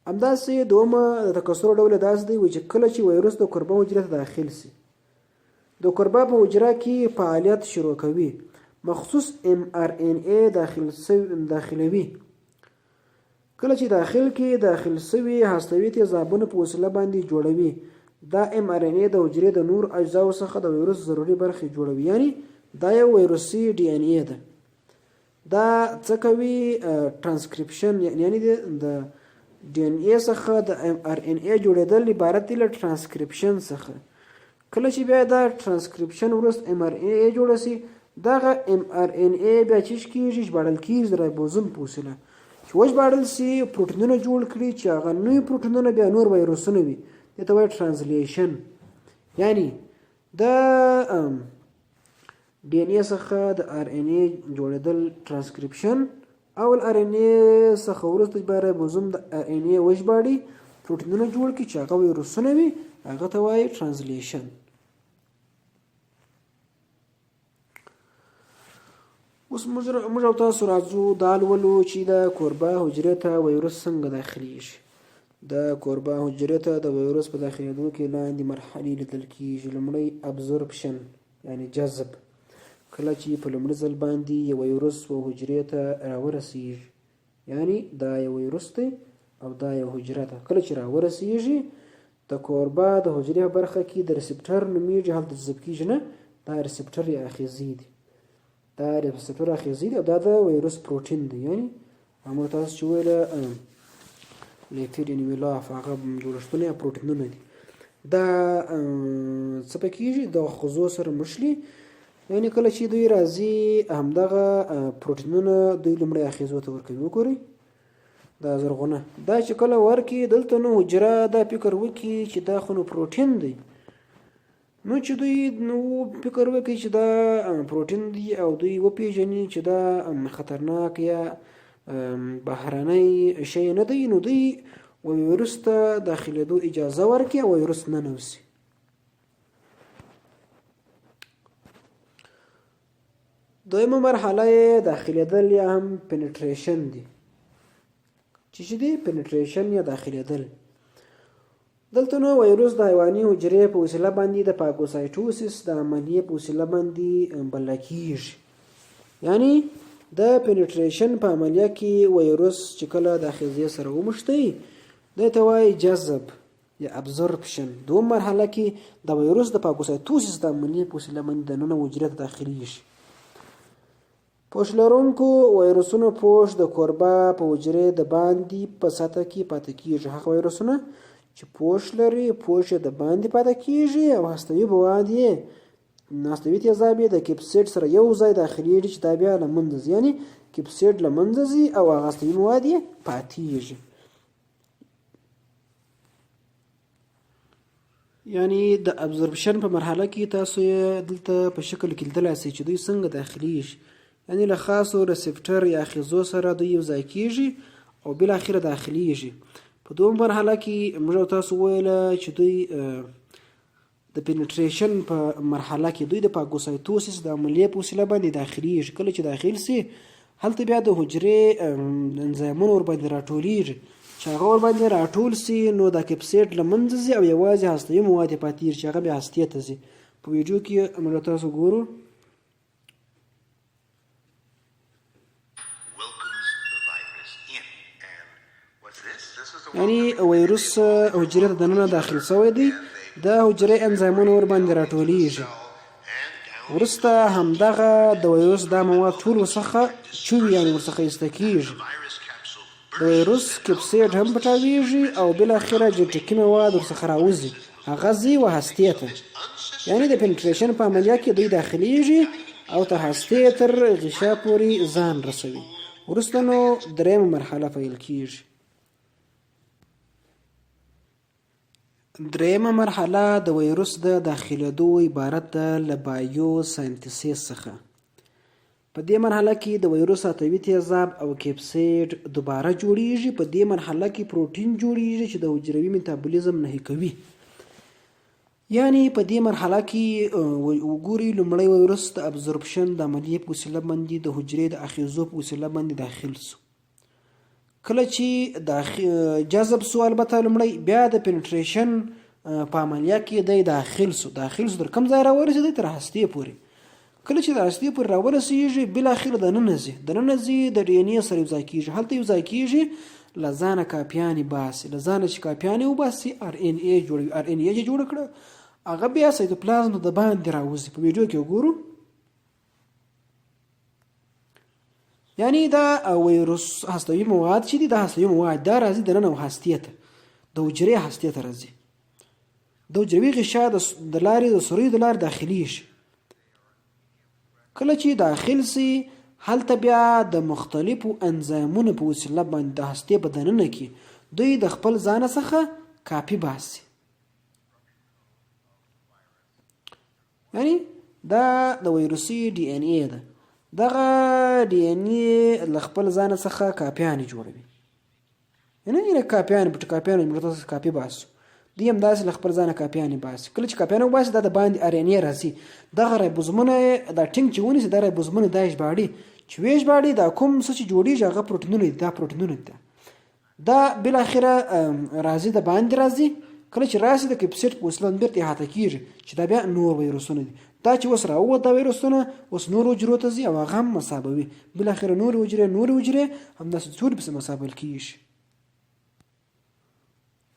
همداسې دومه د تکثر ډول داسې دی چې کله چې وایرس د کوربه حجرې ته داخل سي د کوربه په حجره کې فعالیت شروع کوي مخصوص mRNA داخلوي کله چې داخل سوي هستوي تیزابونه په وسیله باندې جوړوي دا mRNA د حجرې د نور اجزاو څخه د وایرس ضروري برخې جوړوي یعنی دا یو وایرسي DNA ده دا څه کوي ترانسکریپشن یعنی د DNA څخه د mRNA جوړېدل عبارت دی له ترانسکریپشن څخه کله چې بیا دا ترانسکریپشن وروسته mRNA جوړه سي دغه mRNA بیا چې کیږي ژباړل کیږي د رایبوزوم په وسیله چې وژباړل سي پروټینونه جوړ کړي چې هغه نوي پروټینونه بیا نور وایرسونه وي دې ته وایي ترانسلیشن یعنی د DNA څخه د RNA جوړېدل ترانسکریپشن او RNA څخه وروسته بیا رایبوزوم د RNA وژباړي پروټینونه جوړ کړي چې هغه وایرسونه وي هغه ته وایي ترانسلیشن اوس موږ او تاسو راځو دا لولو چې د کوربه حجرې ته وایرس څنګه داخلیږي د کوربه حجرې ته د وایرس په داخلېدو کې لاندې مرحلې لیدل کېږي لومړی ابزورپشن یعنی جذب کله چې په لومړي ځل باندې یو وایرس و حجرې ته راورسیږي یعنی دا یو وایرس دی او دا یو حجره ده کله چې راورسیږي د کوربه د حجرې په برخه کې د ریسپټر نومیږي هلته جذب کېږي نه دا ریسپټر یا آخذې دي دا ریسپټر آخذې دي او دا د وایرس پروټین دی یعنی همغه تاسو چې ویله لیپید یعنې غلاف هغه جوړښتونه یا پروټینونه دي دا څه پکې کېږي د آخذو سره مښلي یعنی کله چې دوی راځي همدغه پروټینونه دوی لومړی آخذو ته ورکوي وګورئ دا زرغونه دا چې کله ورکړي دلته نو حجره دا فکر وکړي چې دا خو نو پروټین دی نو چې دوی نو فکر وکړي چې دا پروټین دی او دوی وپېژني چې دا خطرناک یا بهرنی شی نه دی نو دوی وایرس ته داخلېدو اجازه ورکړي او وایرس ننوځي دویمه مرحله یې داخلېدل یا هم پینټریشن دی چې دی پینټریشن یا داخلېدل دلته نو وایرس د حیواني حجرې په وسیله باندې د فاګوسایټوسس د عملیې په وسیله باندې بلل کېږي یعنی د پینټریشن په عملیه کې وایرس چې کله د آخذې سره ومښتي دې ته وایي جذب یا ابزورپشن دوم مرحله کې د وایرس د فاګوسایټوسس د عملیې په وسیله باندې دننه حجرې ته داخلېږي پوښ لرونکو وایرسونو پوښ د کوربه په حجرې د باندې په سطح کې پاتې کېږي هغه وایرسونه چې پوښ لري پوښ یې د باندې پاتې کېږي او هستوي مواد یې هستوي تیزاب یې د کیپسیډ سره یو ځای داخلېږي چې دا بیا له منځه ځي یعنې کیپسیډ له منځه ځي او هغه هستوي مواد یې پاتېږي یعنی د ابزورپشن په مرحله کې تاسو یې دلته په شکل کې لیدلی شئ چې دوی څنګه داخلېږي یعنی له خاصو ریسپټر یا آخذو سره دوی یو ځای کېږي او بالاخره داخلېږي په دوم مرحله کې موږ تاسو ویله چې دوی د پینټریشن په مرحله کې دوی د فاګوسایټوسس د عملیې په وسیله باندې داخلېږي کله چې داخل سي هلته بیا د حجرې انزایمونه ورباندې راټولیږي چې هغه ورباندې راټول سي نو د کیپسیډ له منځه ځي او یوازې هستوي مواد یې پاتېږي چې هغه بیا هستې ته ځي په ویډیو کې موږ تاسو ګورو یعنی وایرس حجرې ته دننه داخل شوی دی د حجرې انزایمونه ورباندې راټولیږي وروسته همدغه د وایرس دا مواد ټول ورڅخه چوي یعنې ورڅخه ایسته کېږي د وایرس کیپسیډ هم پټاویږي او بالاخره جنټیکي مواد ورڅخه راوځي هغه ځي و هستې ته یعنې د پینټریشن په عملیه کې دوی داخلیږي او تر هستې تر غشا پورې ځان رسوي وروسته نو درېیمه مرحله پیل کېږي درېیمه مرحله د وایرس د داخلېدو عبارت ده له بایو ساینتیسیس څخه په دې مرحله کې د وایرس اتوي تیزاب او کیپسیډ دوباره جوړیږي په دې مرحله کې پروټین جوړیږي چې د حجروي میتابولیزم نهي کوي یعنی په دې مرحله کې وګورئ لومړی وایرس د ابزورپشن د عملیې په وسیله باندې د حجرې د آخذو په وسیله باندې داخل سو کله چې د جذب سو البته لومړی بیا د پینټریشن په عملیه کې دی داخل سو تر کوم ځای راورسېدی تر هستې پورې. کله چې د هستې پورې راورسېږي بالاخره دننه ځي د ډي ان اې سره یوځای کېږي. هلته یوځای کېږي له ځانه کاپیانې باسي. له ځانه چې کاپیانې وباسي ار ان اې جوړوي. ار ان اې چې جوړه کړه هغه بیا سایتوپلازم د باندې راوځي. په ویډیو کې وګورو. یعنی دا ویروس هستوي مواد چې دي دا هستوي مواد دا راځي دننه هستې ته د حجرې هستې ته راځي. د حجروي غشا د لارې د سوریو د لارې داخليږي. کله چې داخل سي هلته بیا د مختلفو انزایمونو په وسیله باندې د هستې په دننه کې دوی د خپل ځان څخه کاپي باسي. یعنی دا د ویروسي ډي ان اې ده. دغه ډي ان اې له خپل ځان څخه کاپیانې جوړوي. یعنی کاپیانې موږ کاپي باسو. دوی هم داسې له خپل ځانه کاپیانې باسي. کله چې کاپیانې وباسي دا د باندې ار ان اې راځي. دغه رایبوزومونه دا ټینګ چې ونیسي دا رایبوزومونه دا ژباړي چې وژباړي دا کوم څه چې جوړیږي هغه پروټینونه دي. دا پروټینونه دي. دا بالاخره راځي د باندې راځي. کله چې راسي د کیپسیټ په وسیله بیرته احاطه کیږي چې دا بیا نور ویروسونه دي. دا چې اوس راووت دا ویروسونه اوس نور حجرو ته ځي او هغه هم مسابوي. بالاخره نور حجرې همداسې څور پسې مسابل کیږي.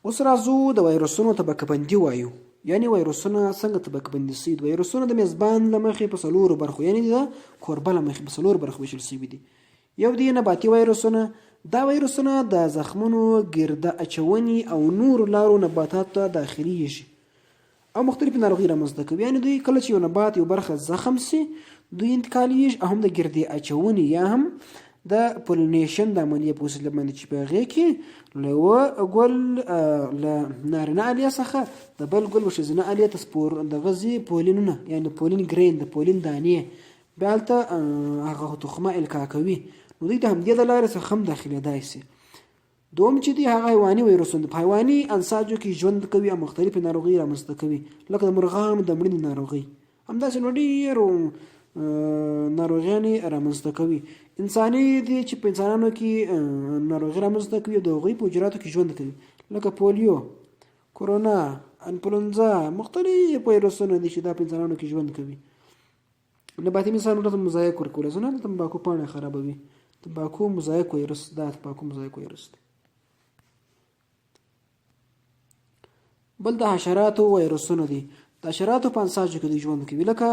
اوس راځو د ویروسونو طبقه بندي وایو. یعنی ویروسونه څنګه طبقه بندي شوي دي. ویروسونه د میزبان له مخې په 4 برخو یعنی د کوربه له مخې په 4 برخو ویشل شوي دي. یو دی نباتي ویروسونه. دا ویروسونه د زخمونو ګرده اچونې او نور لارو نباتاتو ته داخليږي او مختلفې ناروغۍ رامنځته کوي. یعنی دوی کله چې یو نبات یو برخه زخم سي دوی انتقالیږي او هم د ګردې اچونې یا هم د پولینیشن د عملیې په وسیله باندې چې په هغې کې له یوه ګل له نارینه الیه څخه د بل ګل و ښځینه الیې ته سپور دغه ځي پولینونه یعنې پولین ګرین د پولین دانې بیا هلته هغه تخمه القا کوي. نو دوی د همدې د لارې څخه هم داخلېدای شي. دوم چې دی هغه حیواني ویروسونه په حیواني انساجو کې ژوند کوي او مختلفې ناروغۍ رامنځته کوي لکه د مرغانو د مړینې ناروغۍ. همداسې نو ډېرو ناروغیانې رامنځته کوي. انساني دي چې په انسانانو کې ناروغي رامنځته کوي د هغوی په حجراتو کې ژوند کوي لکه پولیو، کورونا، انفلونزا مختلف ویروسونه دي چې دا په انسانانو کې ژوند کوي. نباتي مثالونه ته مزایک ورکولی شو. د تمباکو پاڼې خرابوي. تمباکو مزایک ویروس دا تمباکو مزایک ویروس دی. بل د حشراتو ویروسونه دي. د حشراتو په انساجو کې ژوند کوي لکه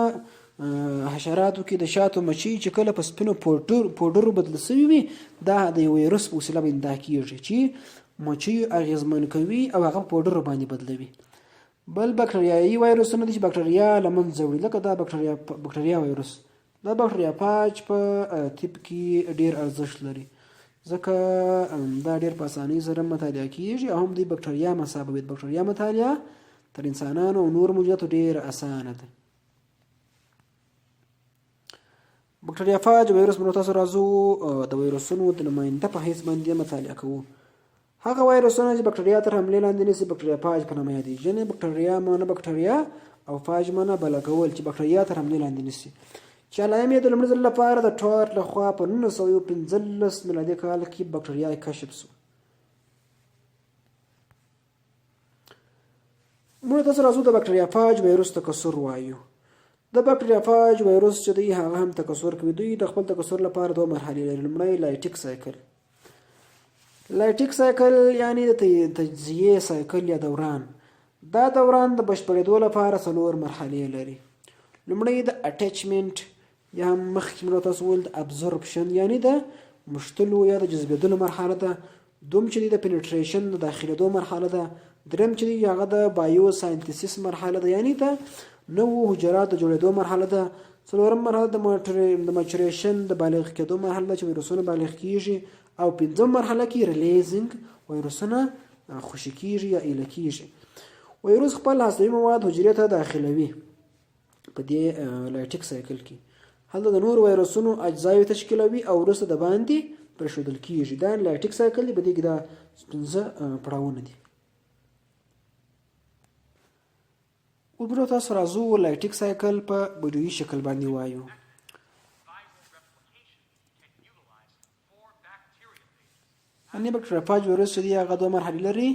حشراتو کې د شاتو مچۍ چې کله په سپینو پوډرو بدل شوي وي دا د یو ویروس په وسیله باندې دا کېږي چې مچۍ اغېزمن کوي او هغه په پوډرو باندې بدلوي. بل بکټریایي ویروسونه دي چې بکټریا له منځه وړي لکه دا بکټریا ویروس. دا بکټریا پاج په طب کې ډېر ارزښت لري ځکه دا ډېر په اسانۍ سره مطالعه کېږي او هم دوی بکټریا مسابوي. د بکټریا مطالعه تر انسانانو او نور موجوداتو ډېر اسانه ده. بکټریا فاج ویروس نو تاسو راځو د ویروسونو د نماینده په حیث باندې مطالعه کوو. هغه ویروسونه چې بکټریا تر حملې لاندې نیسي بکټریا فاج په نامه یادېږي. یعنې بکټریا معنی بکټریا او فاج معنی بله کول چې بکټریا تر حملې لاندې نیسي. چې علایم یې د لومړي ځل لپاره د ټار لخوا په 1915 میلادي کال کې بکټریا کشف شو. موږ تاسو راځو د بکټریا فاج ویروس تکثر وایو. د بکټریا فاج ویروس چې دی هغه هم تکثر کوي. دوی د خپل تکثر لپاره 2 مرحلې لري. لومړی لایټیک سایکل. لایټیک سایکل یعنی د تجزیې سایکل یا دوران. دا دوران د بشپړېدو لپاره 4 مرحلې لري. لومړی د اټیچمنټ یا مخکې موږ تاسو ویل د ابزورپشن یعنی د مشتلو یا د جذبېدلو مرحله ده. دوم چې د پینټریشن د داخلېدو مرحله ده. دریم چې هغه د بایو ساینتیسیس مرحله ده یعنی د نوو حجرات د جوړېدو مرحله ده. څلورم مرحله د مچوریشن د بالغ کېدو مرحله ده چې ویروسونه بالغ کېږي او پنځم مرحله کې ریلیزینګ ویروسونه خوشې کېږي یا ایله کېږي. ویروس خپل هستوي مواد حجرې ته داخلوي په دې لایټیک سایکل کې. هلته د نور ویروسونو اجزاوې تشکیلوي او وروسته د باندې پرېښودل کېږي. دا لایټیک سایکل دی. په دې کې دا 5 پړاوونه دي. اوس تاسو راځو لایټیک سایکل په ویډیویي شکل باندې وایو. یعنې بکټریوفاج وایرس چې دی هغه 2 مرحلې لري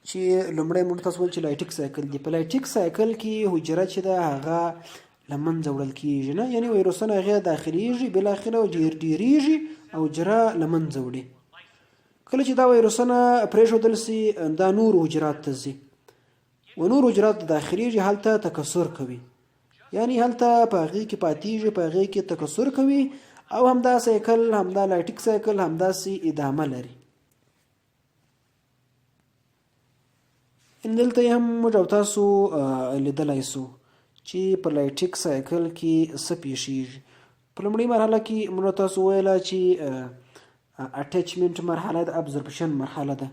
چې لومړی موږ تاسو ویل چې لایټیک سایکل دی. په لایټیک سایکل کې حجره چې ده هغه له منځه وړل کېږي نه، یعنې وایرسونه هغې داخلېږي بالاخره او ډېرېږي او حجره له منځه وړي. کله چې دا وایرسونه پرېښودل سي دا نورو حجرات ته ځي و نورو حجرات ته داخلېږي، هلته تکثر کوي، یعنې هلته په هغې کې پاتېږي، په هغې کې تکثر کوي او همدا سایکل، همدا لایټیک سایکل همداسې ادامه لري. دلته یې هم موږ او تاسو لیدلی سو چې په لایټیک سایکل کې څه پیښیږي. په لومړۍ مرحله کې موږ تاسو ویله چې اټیچمنټ مرحله د ابزرپشن مرحله ده.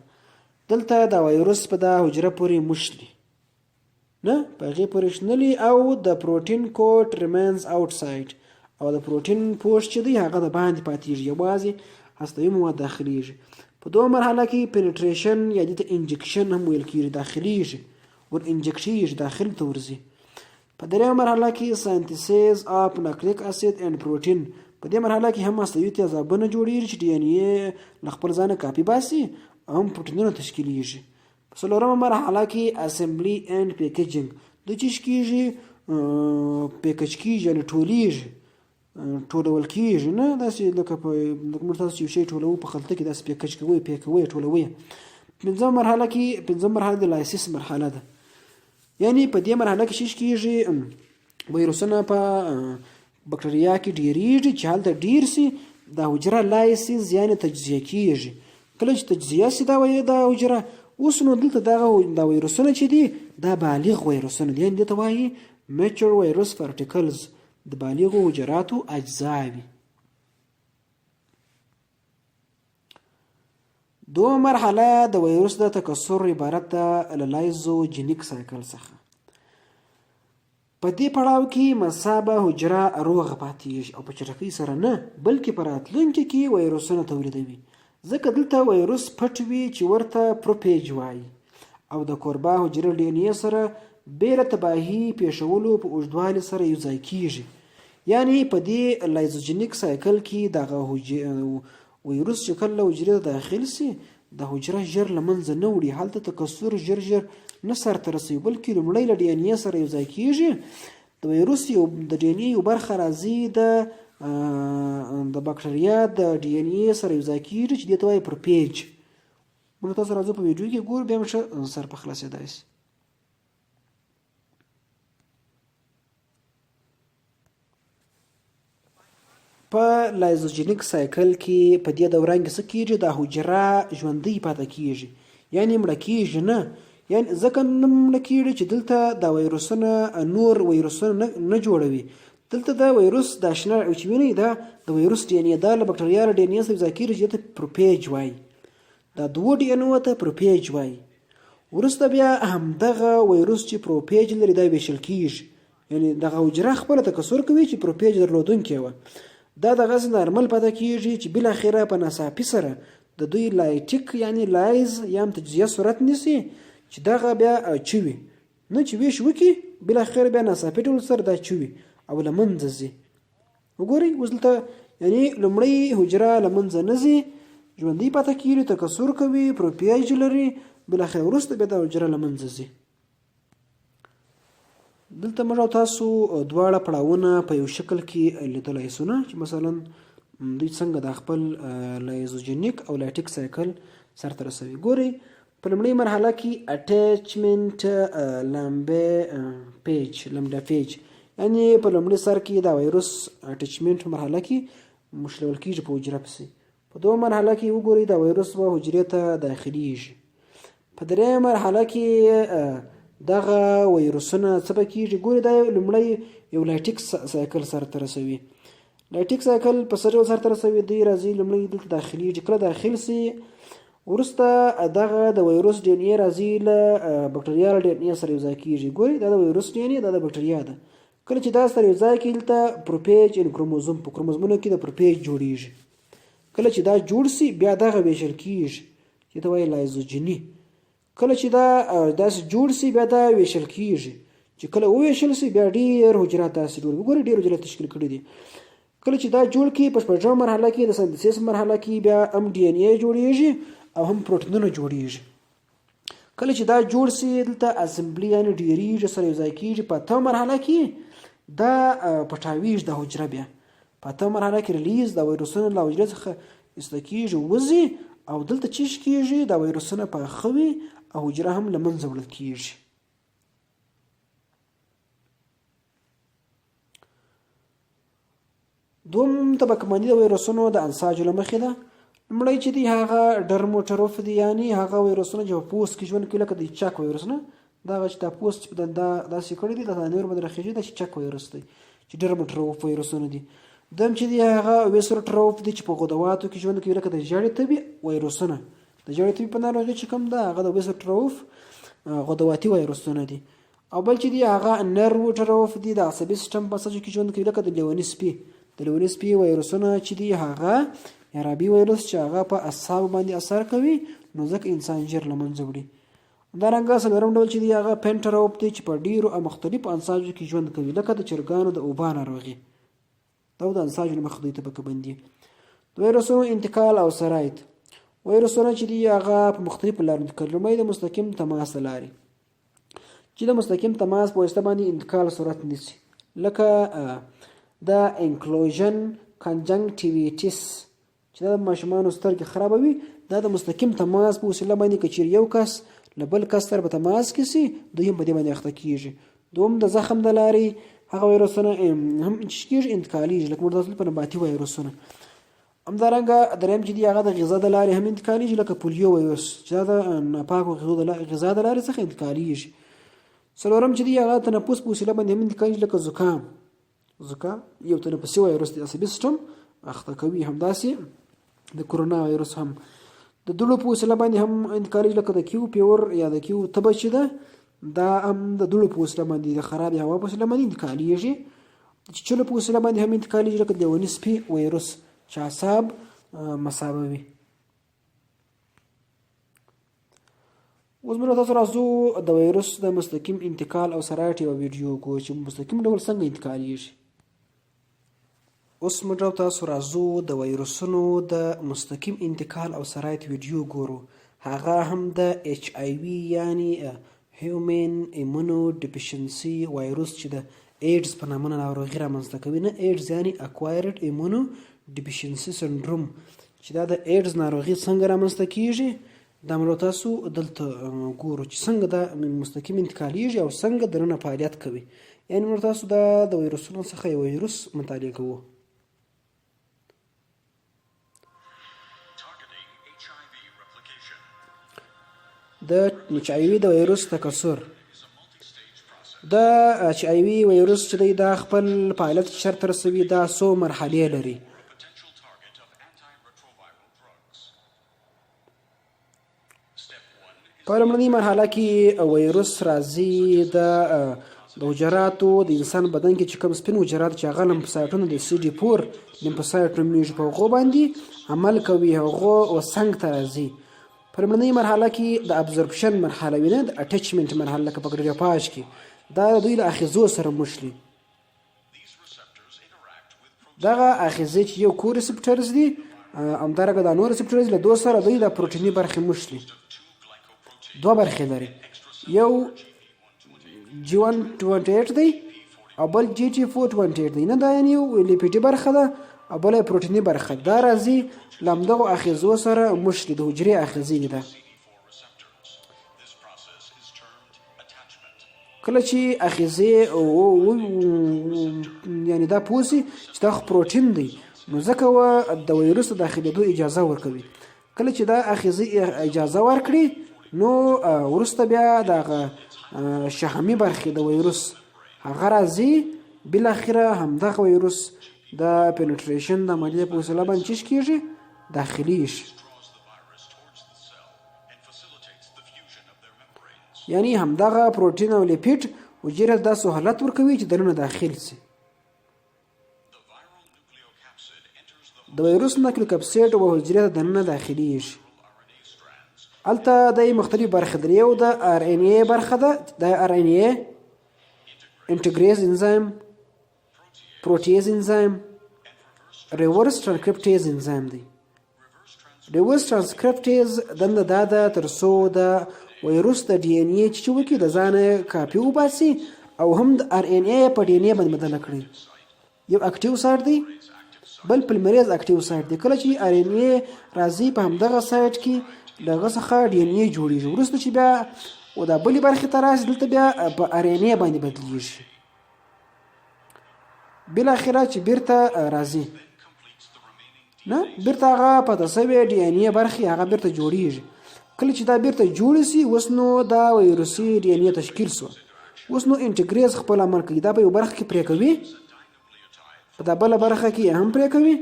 دلته دا وایرس په دا حجره پورې مشلي نه، په هغې پورې شنلي او د پروټین کوټ ریمینز آوټساید او د پروټین پوښ چې دی هغه د باندې پاتېږي، یوازې هستوي مواد داخلېږي. په 2 مرحله کې پینټریشن یا دې ته انجکشن هم ویل کېږي، داخلېږي، ور انجکټېږي، داخل ته ورځي. په 3 مرحله کې ساینتیسیز اف نوکلیک اسید اینډ پروټین، په دې مرحله کې هم هستوي تیزابونه جوړېږي چې ډي ان اې له خپل ځانه کاپي باسي او هم پروټینونه تشکیلیږي. په 4مه مرحله کې اسمبلی اینډ پیکیجینګ، د چیش کېږي پیکج کېږي، یعنې ټولیږي، ټولول کېږي نه، داسې لکه موږ تاسو چې یو شی ټولوو په خلطه کې داسې پیکج کوئ، پیکوئ، ټولوئ. 5مه مرحله کې 5مه مرحله د لایسیس مرحله ده، یعنې په دې مرحله کې شیش کېږي وایرسونه په بکټریا کې ډېرېږي، چې هلته ډېر سي دا حجره لایسیس یعنې تجزیه کېږي. کله چې تجزیه سي دا حجره اوس نو دلته دا وایرسونه چې دي دا بالغ وایرسونه دي، یعنې دې ته وایي میچور وایرس پارټیکلز، د بالغو حجراتو اجزا وي. 2 مرحله د وایرس د تکثر عبارت ده له لایزوجینیک سایکل څخه. په دې پړاو کې مصابه حجره روغه پاتېږي او په چټکۍ سره نه، بلکې په راتلونکي کې وایرسونه تولیدوي، ځکه دلته وایرس پټ وي چې ورته پروپیج وایي او د کوربا حجرې ډي ان اې سره بیره تباهي پیښولو په اوږدوالي سره یو ځای کېږي. یعنې په دې لایزوجینیک سایکل کې دغه وایرس چې کله حجرې ته داخل سي د حجره ژر له منځه نه وړي، هلته تکثر ژر نه سرته رسوي، بلکې لومړی له ډي ان اې سره یو ځای کېږي. د وایرس د ډي ان اې یو برخه راځي د بکټریا د ډي ان اې سره یو ځای کېږي چې دې ته وایي پروپیج. موږ تاسو راځو په ویډیو کې ګورو، بیا هم ښه سر په خلاصېدای شي. په لایزوجینیک سایکل کې په دې دوران کې څه کېږي، دا حجره ژوندۍ پاتې کېږي، یعنې مړه کېږي نه، یعنې ځکه نه مړه کېږي چې دلته دا وایرسونه نور وایرسونه نه جوړوي. دلته دا وایرس دا شنه چې وینئ دا د وایرس ډي ان اې دا له بکټریا له ډي ان اې سره یوځای کېږي چې دې ته پروپیج وایي، دا 2 ډي ان او ته پروپیج وایي. وروسته بیا همدغه وایرس چې پروپیج لري دا ویشل کېږي، یعنې دغه حجره خپله تکثر کوي چې پروپیج درلودونکې وه، دا دغسې نارمل پاتې کېږي چې بالاخره په ناڅاپي سره د دوی لایټیک یعنې لایز یا هم تجزیه صورت نیسي چې دغه بیا چوي نه، چې ویش وکړي بالاخره بیا ناڅاپي ډول سره دا چوي او له منځه ځي. وګورئ اوس دلته یعنې لومړی حجره له منځه نه ځي، ژوندۍ پاتې کېږي، تکثر کوي، پروپیج لري، بالاخره وروسته بیا دا حجره له منځه ځي. دلته موږ او تاسو دواړه پړاوونه په یو شکل کې لیدلی سو نه، چې مثلا دوی څنګه دا خپل لایزوجینیک او لایټیک سایکل سرته رسوي. ګورئ په لومړۍ مرحله کې اټیچمنټ لمډه پیج، یعنې په لومړي سر کې دا وایرس اټیچمنټ مرحله کې مشلول کېږي په حجره پسې. په 2 مرحله کې وګورئ دا وایرس به حجرې ته داخلېږي. په 3 مرحله کې دغه وایرسونه څه به کېږي، ګورئ دا لومړی یو لایټیک سایکل سرته رسوي. لایټیک سایکل په څه ډول سرته رسوي، دی راځي لومړی دلته داخلېږي، کله داخل سي وروسته دغه د وایرس ډي ان اې راځي له بکټریا ډي ان اې سره یو ځای کېږي. ګورئ دا د وایرس ډي ان اې، دا د بکټریا ده. کله چې دا سره یو ځای کېږي دلته پروپیج ان کروموزوم، په کروموزومونو کې د پروپیج جوړېږي. کله چې دا جوړ سي بیا دغه ویشل کېږي چې ته وایي لایزوجیني. کله چې دا داسې جوړ سي بیا دا ویشل کېږي، چې کله وویشل سي بیا ډېر حجرات داسې جوړ، وګورئ ډېر حجرات تشکیل کړي دي. کله چې دا جوړ کړي په 4مه مرحله کې د سنتسیس مرحله کې بیا ام ډي ان اې جوړېږي او هم پروټینونه جوړیږي. کله چې دا جوړ سي دلته اسمبلی یعنی ډیریږي سره یو ځای کیږي. په اتمه مرحله کې دا پټاویږي د حجره. بیا په اتمه مرحله کې ریلیز د ویروسونو له حجرې څخه ایسته کیږي وځي او دلته چیش کیږي د ویروسونه پاخه وي او حجره هم له منځه وړل کیږي. دوم طبقه بندي د ویروسونو د انساجو له مخې ده. لومړی چې دی هغه ډرموټروف دی، یعنی هغه ویروسونه چې په پوست کې ژوند کوي لکه د چک ویروس نه، دغه چې دا پوست دا داسې کړی دی د نور باندې راخیږي دا چې چک ویروس دی چې ډرموټروف ویروسونه دي. دویم چې دی هغه ویسروټروف دی چې په غدواتو کې ژوند کوي لکه د ژیړې تبې ویروسونه. د ژیړې تبې په ناروغي چې کوم ده هغه د ویسروټروف غدواتي ویروسونه دي. او بل چې دی هغه نروټروف دی د عصبي سیستم په سطح کې ژوند کوي لکه د لیوني سپي. د لیوني سپي ویروسونه چې دی هغه عربي ویروس چې هغه په اعصابو باندې اثر کوي نو ځکه انسان ژر له منځه وړي. همدارنګه څلورم ډول چې دی هغه پینټروف دی چې په ډیرو او مختلفو انساجو کې ژوند کوي لکه د چرګانو د اوبا ناروغي. دا د انساجو له مخې دوی طبقه بندي. د ویروسونو انتقال او سرایت. ویروسونه چې دی هغه په مختلفو لارو انتقال. لومړی د مستقیم تماس له لارې چې د مستقیم تماس په واسطه باندې انتقال صورت نیسي لکه د انکلوژن کنجنکټیویټیس چې دا د ماشومانو سترګې خرابوي. دا د مستقیم تماس په وسیله باندې که چیرې یو کس له بل کس سره په تماس کې سي دوی هم په دې باندې اخته کیږي. دوم د زخم د لارې هغه ویروسونه هم کیږي انتقالیږي لکه متأصل په نباتي ویروسونه. همدارنګه دریم چې دی هغه د غذا د لارې هم انتقالیږي لکه پولیو ویروس چې دا د ناپاکو غذا د لارې څخه انتقالیږي. څلورم چې دی هغه تنفس په وسیله باندې هم انتقالیږي لکه زکام یو تنفسي ویروس د عصبي سیستم اخته کوي. همداسې د کرونا ویروس هم د دوړو په وسیله باندې هم انتقالیږي لکه د کیو پیور یا د کیو تبه چې ده دا هم د دوړو په وسیله باندې د خرابې هوا په وسیله باندې انتقالیږي. د چیچلو په وسیله باندې هم انتقالیږي لکه د لیوني سپي ویروس چې اعصاب مسابوي. اوس موږ تاسو راځو د ویروس د مستقیم انتقال او سرایت یوه ویډیو ګورو چې مستقیم ډول څنګه انتقالیږي. اوس موږ تاسو راځو د ویروسونو د مستقیم انتقال او سرایت ویډیو ګورو. هغه هم د ایچ آی وي یعنی هیومن ایمونو ډیفیشنسي ویروس چې د ایډز په نامه ناروغي رامنځته کوي. نه ایډز یعنی اکوایرډ ایمونو ډیفیشنسي سنډروم چې دا د ایډز ناروغي څنګه رامنځته کیږي دا موږ تاسو دلته ګورو چې څنګه دا مستقیم انتقالیږي او څنګه دننه فعالیت کوي. یعنی موږ تاسو دا د ویروسونو څخه یو ویروس مطالعه کوو. د ایچ آی وي د ویروس تکثر. د ایچ آی وي ویروس چې دی دا خپل فعالیت شرط رسوي دا څو مرحلې لري. په لومړنۍ مرحله کې ویروس راځي د حجراتو د انسان بدن کې چې کوم سپین حجرات چې هغه لمفوسایټونه د CD4 لمفوسایټ نومیږي په هغو باندې عمل کوي هغو وسنګ ته راځي. په لومړنۍ مرحله کې د ابزورپشن مرحله وي نه د اټیچمنټ مرحله لکه په ګریپاژ کې دا د دوی له آخذو سره مشلي. دغه آخذې چې یو کو ریسپټرز دي همدارنګه دا نور ریسپټرز له دوی سره دوی د پروټیني برخې مشلي. دوه برخې لري یو G128 دی او بل GT428 دی. نه دا یعنی یو لیپیډي برخه ده او بله پروټیني برخه دا راځي له همدغو آخذو سره مشلي د حجرې آخذې ده. کله چې آخذې یعنی دا پوسي چې دا پروټین دی نو ځکه د ویروس د داخلېدو اجازه ورکوي. کله چې دا آخذې اجازه ورکړي نو وروسته بیا دغه شحمي برخې د ویروس هغه راځي بالاخره همدغه ویروس د پینټریشن د عملیې په وسیله باندې چیش کیږي داخلیږي. یعنی همدغه پروټین او لیپیډ حجرې دا سهولت ورکوي چې دننه داخل سي. د ویروس نکلوکپسیډ و حجرې ته دننه داخلیږي. هلته د مختلف برخې لري. یو د RNA برخه ده د RNA انټیګریز انزایم پروټیز انزایم ریورس ټرانسکریپټیز انزایم دی. ریورس ترانسکرپټیز دنده دا ده تر څو د وایروس د ډي ان اے چې وکړي د ځانه کاپي وباسي او هم د ار ان اے په ډي ان اے باندې بدله کړي. یو اکټیو سایت دی بل پلمریز اکټیو سایت دی. کله چې ار ان اے راځي په همدغه سایت کې دغه څخه ډي ان اے جوړیږي. وروسته چې بیا و دا بلې برخې ته راشي دلته بیا په ار ان اے باندې بدلیږي. بالاخره چې بیرته راځي نه بیرته هغه پاتې شوی ډي ان اے برخې هغه بیرته جوړیږي. کله چې دا بیرته جوړ شي اوس نو دا وایروسي ډي ان اے تشکیل شو. اوس نو انټیګریز خپل عمل کوي. دا په یو برخه کې پرې کوي په دا بله برخه کې هم پرې کوي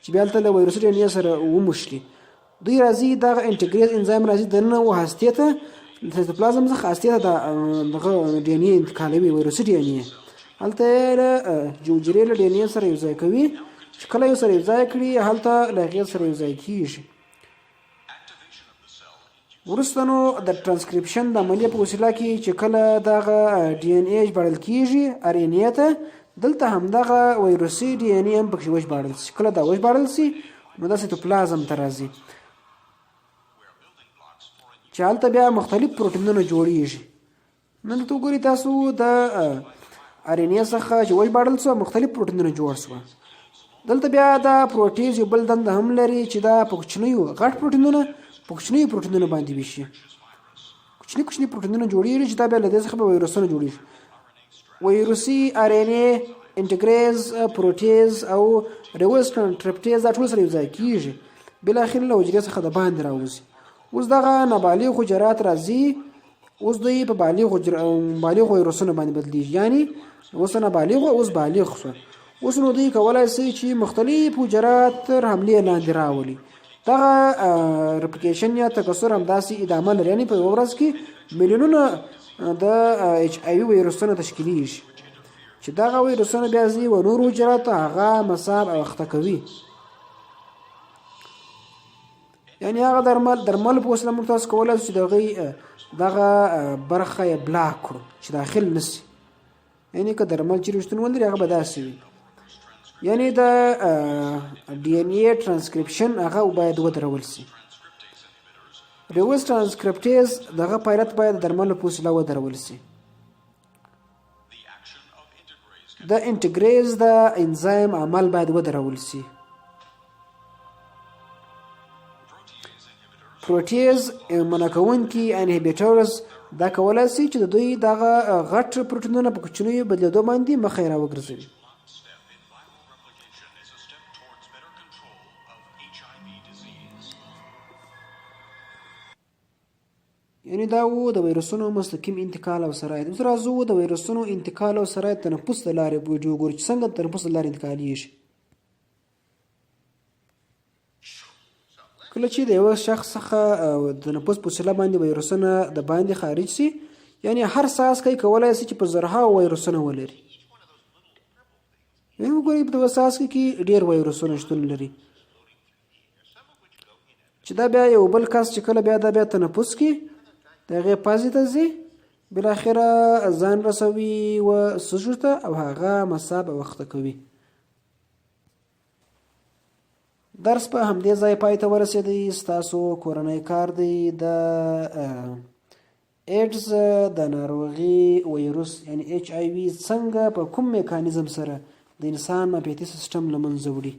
چې بیا هلته له وایروسي ډي ان اے سره وموښلي. دوی راځي دغه انټیګریز انزایم راځي دننه و هستې ته له سایتوپلازم څخه هستې ته دغه ډي ان اے انتقالوي وایروسي ډي ان اے. هلته یې له حجرې له ډي ان اے سره یوځای کوي چې کله یو سره یوځای کړي هلته له هغې سره یوځای کېږي. وروسته نو د ټرانسکریپشن د عملیې په وسیله کې چې کله دغه ډي ان اے ژباړل کېږي ار ان اے ته دلته همدغه وایروسي ډي ان اے هم پکښې وژباړل شي. کله دا وژباړل شي نو دا سایتوپلازم ته راځي چې هلته بیا مختلف پروټینونه جوړیږي. نن ته وګورئ تاسو د ار ان اے څخه چې وژباړل شوه مختلف پروټینونه جوړ شوه. دلته بیا دا پروټیز یو بل دنده هم لري چې دا په کوچنیو غټ پروټینونه په کوچنیو پروټینونو باندې ویشي. کوچني پروټینونه جوړیږي چې دا بیا له دې څخه به وایروسونه جوړیږي. وایروسي ار ان اے انټیګریز پروټیز او ریورس ترانسکرپټیز دا ټول سره یوځای کېږي بالاخره له حجرې څخه د باندې راوځي. اوس دغه نابالغ حجرات راځي اوس دوی په بالغ وایروسونه باندې بدلیږي. یعنی اوس نابالغ اوس بالغ شو. اوس نو دوی کولای شي چې مختلف حجرات تر حملې لاندې راولي. دغه ریپلیکیشن یا تکثر همداسې ادامه لري. یعنې په یوه ورځ کې میلیونونه د ایچ آی وي وایروسونه تشکیلیږي چې دغه وایروسونه بیا ځي و نورو حجراتو هغه مصاب او اخته کوي. یعنې هغه درمل په وسیله موږ تاسو کولی شو چې د هغوی دغه برخه یې بلاک کړو چې داخل نه شي. یعنې که درمل چیرې شتون ولري هغه به داسې وي. یعنی د ډي ان اے ټرانسکریپشن هغه باید ودرول شي. ریورس ترانسکرپټیز دغه پایلټ باید د درملو په وسیله ودرول شي. د انټیګریز د انزایم عمل باید ودرول شي. پروټیز منع کوونکي انهبیټرز دا کولی شي چې د دوی دغه غټ پروټینونه په کوچنیو بدلېدو باندې مخه یې راوګرځوي. یعنی دا و د وایروسونو مستقیم انتقال او سرایت. اوس راځو د وایروسونو انتقال او سرایت تنفس د لارې ویډیو ګورو چې څنګه تنفس د لارې انتقالیږي. کله چې د یوه شخص څخه د تنفس په وسیله باندې وایروسونه د باندې خارج شي یعنی هر څاڅکی کولی شي چې په زرهاوو وایروسونه ولري. یعنې وګورئ په یوه څاڅکي کې ډېر وایروسونه شتون لري چې دا بیا یو بل کس چې کله بیا دا بیا تنفس کړي د هغې پازې ته ځي بالاخره ځان رسوي و سږو ته او هغه مصاب او اخته کوي. درس په همدې ځای پای ته ورسېدی. ستاسو کورنی کار دی د ایډز د ناروغي وایروس یعنی ایچ آی وي څنګه په کوم میکانیزم سره د انسان معافیتي سیستم له منځه وړي.